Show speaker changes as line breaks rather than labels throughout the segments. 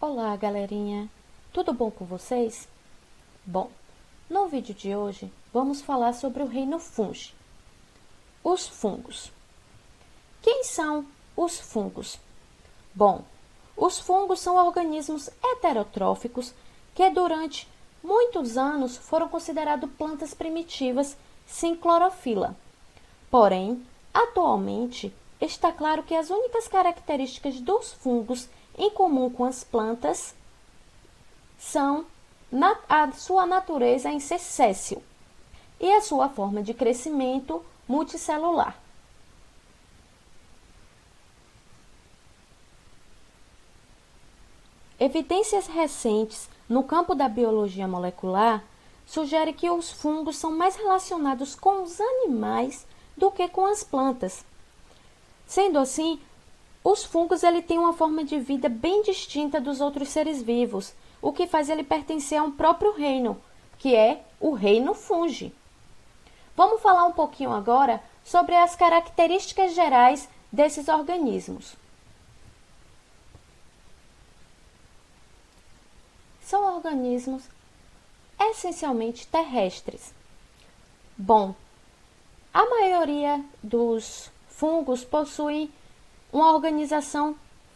Olá, galerinha! Tudo bom com vocês? Bom, no vídeo de hoje vamos falar sobre o reino fungi. Os fungos. Quem são os fungos? Bom, os fungos são organismos heterotróficos que durante muitos anos foram considerados plantas primitivas sem clorofila. Porém, atualmente está claro que as únicas características dos fungos em comum com as plantas são a sua natureza em ser séssil e a sua forma de crescimento multicelular. Evidências recentes no campo da biologia molecular sugerem que os fungos são mais relacionados com os animais do que com as plantas. Sendo assim, os fungos têm uma forma de vida bem distinta dos outros seres vivos, o que faz ele pertencer a um próprio reino, que é o reino fungi. Vamos falar um pouquinho agora sobre as características gerais desses organismos. São organismos essencialmente terrestres. Bom, a maioria dos fungos possui uma organização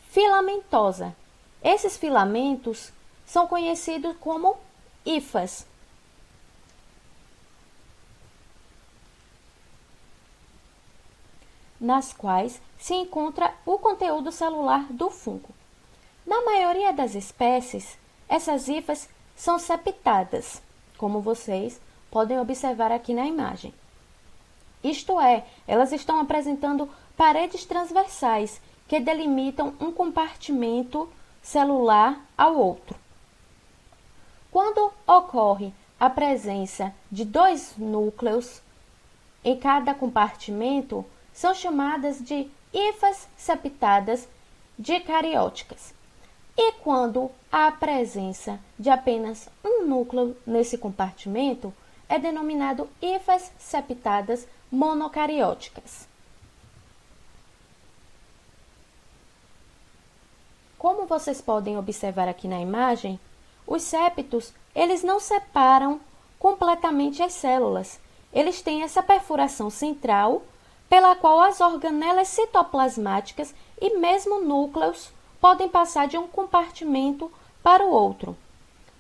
filamentosa. Esses filamentos são conhecidos como hifas. Nas quais se encontra o conteúdo celular do fungo. Na maioria das espécies, essas hifas são septadas, como vocês podem observar aqui na imagem. Isto é, elas estão apresentando paredes transversais que delimitam um compartimento celular ao outro. Quando ocorre a presença de dois núcleos em cada compartimento, são chamadas de hifas septadas dicarióticas. E quando há a presença de apenas um núcleo nesse compartimento, é denominado hifas septadas monocarióticas. Como vocês podem observar aqui na imagem, os septos, eles não separam completamente as células. Eles têm essa perfuração central, pela qual as organelas citoplasmáticas e mesmo núcleos podem passar de um compartimento para o outro.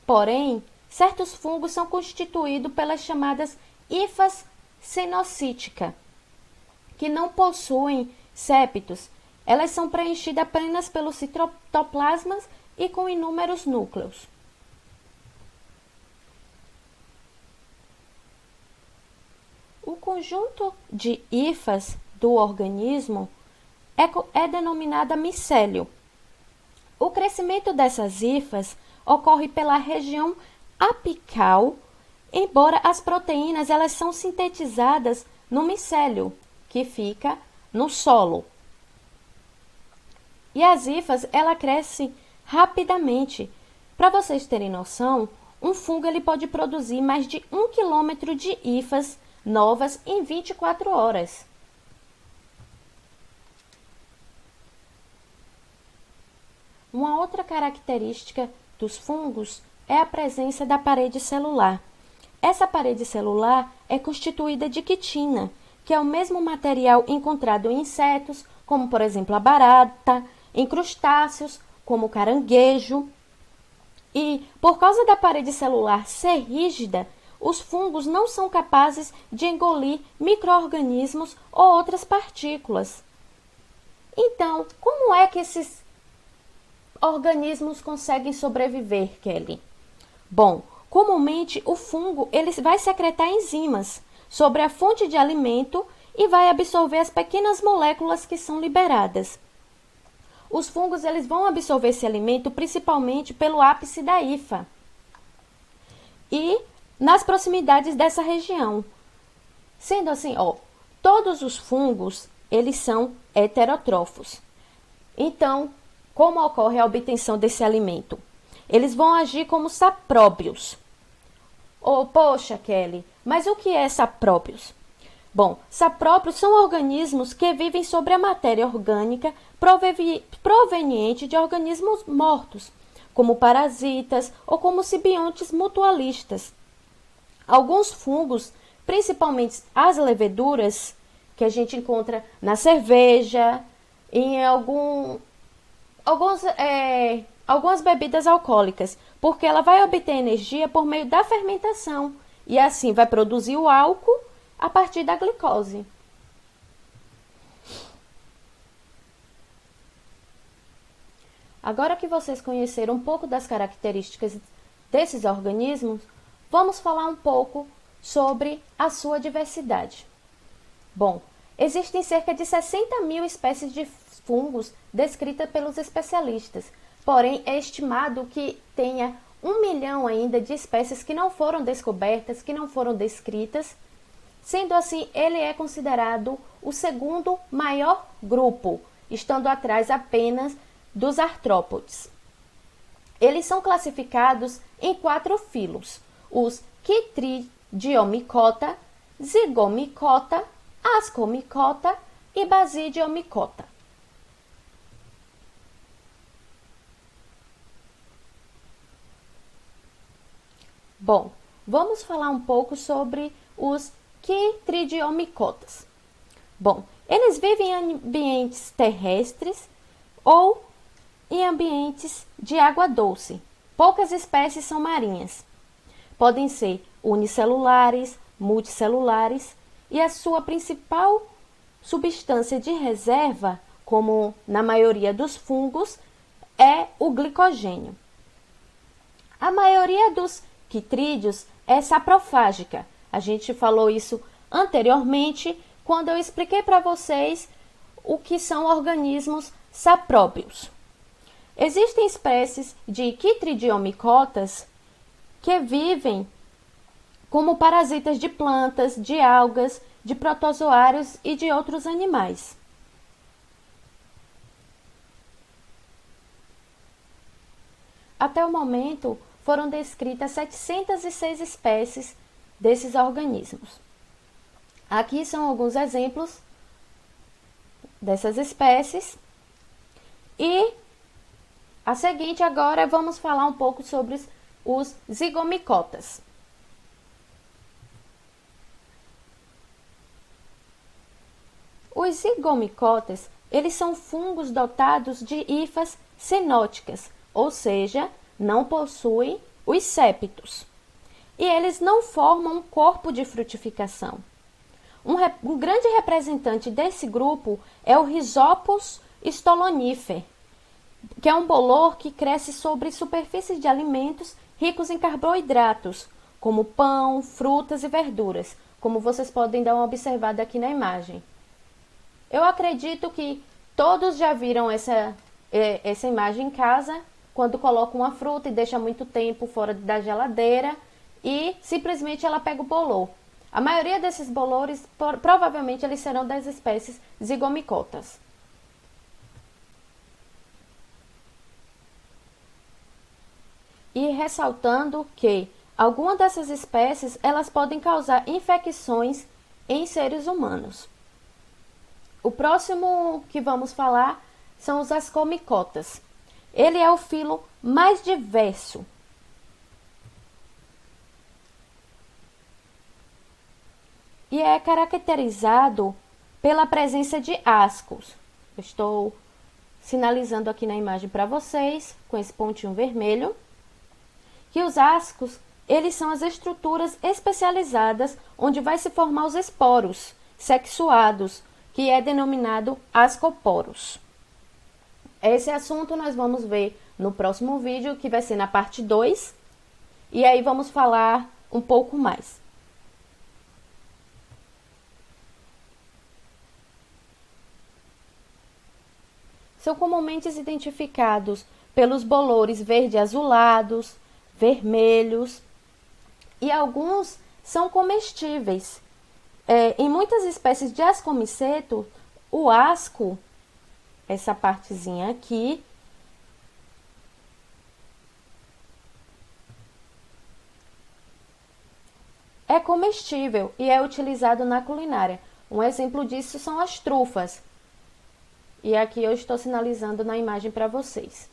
Porém, certos fungos são constituídos pelas chamadas hifas cenocíticas, que não possuem septos. Elas são preenchidas apenas pelos citoplasmas e com inúmeros núcleos. O conjunto de hifas do organismo é denominado micélio. O crescimento dessas hifas ocorre pela região apical, embora as proteínas elas são sintetizadas no micélio, que fica no solo. E as hifas, ela cresce rapidamente. Para vocês terem noção, um fungo ele pode produzir mais de 1 quilômetro de hifas novas em 24 horas. Uma outra característica dos fungos é a presença da parede celular. Essa parede celular é constituída de quitina, que é o mesmo material encontrado em insetos, como por exemplo a barata, em crustáceos, como o caranguejo. E, por causa da parede celular ser rígida, os fungos não são capazes de engolir micro-organismos ou outras partículas. Então, como é que esses organismos conseguem sobreviver, Kelly? Bom, comumente o fungo ele vai secretar enzimas sobre a fonte de alimento e vai absorver as pequenas moléculas que são liberadas. Os fungos eles vão absorver esse alimento principalmente pelo ápice da hifa e nas proximidades dessa região. Sendo assim, todos os fungos eles são heterotrófos. Então, como ocorre a obtenção desse alimento? Eles vão agir como sapróbios. Poxa, Kelly, mas o que é sapróbios? Bom, sapróbios são organismos que vivem sobre a matéria orgânica proveniente de organismos mortos. como parasitas ou como simbiontes mutualistas. Alguns fungos, principalmente as leveduras, que a gente encontra na cerveja, em algumas bebidas alcoólicas, porque ela vai obter energia por meio da fermentação e assim vai produzir o álcool a partir da glicose. Agora que vocês conheceram um pouco das características desses organismos, vamos falar um pouco sobre a sua diversidade. Bom, existem cerca de 60 mil espécies de fungos descritas pelos especialistas, porém é estimado que tenha 1 milhão ainda de espécies que não foram descobertas, que não foram descritas. Sendo assim, ele é considerado o segundo maior grupo, estando atrás apenas dos artrópodes. Eles são classificados em 4 filos: os Chytridiomycota, Zygomycota, Ascomycota e Basidiomycota. Bom, vamos falar um pouco sobre os Chytridiomycotas. Bom, eles vivem em ambientes terrestres ou em ambientes de água doce. Poucas espécies são marinhas. Podem ser unicelulares, multicelulares e a sua principal substância de reserva, como na maioria dos fungos, é o glicogênio. A maioria dos quitrídeos é saprofágica. A gente falou isso anteriormente quando eu expliquei para vocês o que são organismos sapróbios. Existem espécies de Chytridiomycotas que vivem como parasitas de plantas, de algas, de protozoários e de outros animais. Até o momento, foram descritas 706 espécies desses organismos. Aqui são alguns exemplos dessas espécies. E a seguinte agora vamos falar um pouco sobre os zigomycotas. Os zigomycotas, eles são fungos dotados de hifas cenóticas, ou seja, não possuem os septos. E eles não formam um corpo de frutificação. Um grande representante desse grupo é o Rhizopus stolonifer, que é um bolor que cresce sobre superfícies de alimentos ricos em carboidratos, como pão, frutas e verduras, como vocês podem dar uma observada aqui na imagem. Eu acredito que todos já viram essa imagem em casa, quando colocam uma fruta e deixa muito tempo fora da geladeira e simplesmente ela pega o bolor. A maioria desses bolores, provavelmente, eles serão das espécies zigomycotas. E ressaltando que algumas dessas espécies, elas podem causar infecções em seres humanos. O próximo que vamos falar são os ascomycotas. Ele é o filo mais diverso. E é caracterizado pela presença de ascos. Eu estou sinalizando aqui na imagem para vocês, com esse pontinho vermelho, que os ascos, eles são as estruturas especializadas onde vai se formar os esporos sexuados, que é denominado ascoporos. Esse assunto nós vamos ver no próximo vídeo, que vai ser na parte 2, e aí vamos falar um pouco mais. São comumente identificados pelos bolores verde-azulados, vermelhos, e alguns são comestíveis. Em muitas espécies de ascomiceto, o asco, essa partezinha aqui, é comestível e é utilizado na culinária. Um exemplo disso são as trufas. E aqui eu estou sinalizando na imagem para vocês.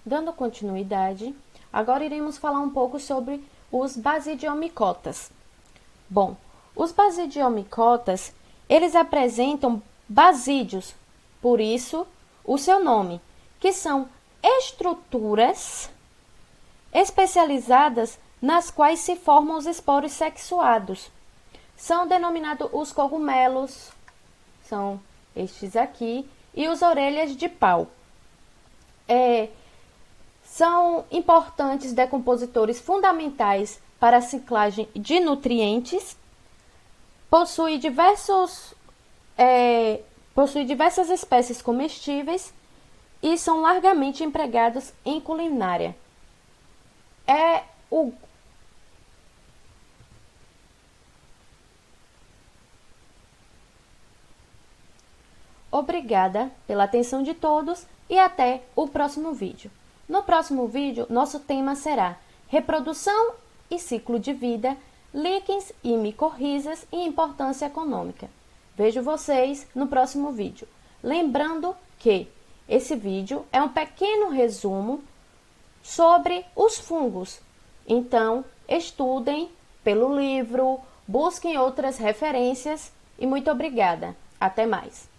Dando continuidade, agora iremos falar um pouco sobre os basidiomicotas. Bom, os basidiomicotas, eles apresentam basídeos, por isso o seu nome, que são estruturas especializadas nas quais se formam os esporos sexuados. São denominados os cogumelos, são estes aqui, e os orelhas de pau. São importantes decompositores fundamentais para a ciclagem de nutrientes, possui diversas espécies comestíveis e são largamente empregados em culinária. Obrigada pela atenção de todos e até o próximo vídeo. No próximo vídeo, nosso tema será reprodução e ciclo de vida, líquens e micorrizas e importância econômica. Vejo vocês no próximo vídeo. Lembrando que esse vídeo é um pequeno resumo sobre os fungos. Então, estudem pelo livro, busquem outras referências e muito obrigada. Até mais!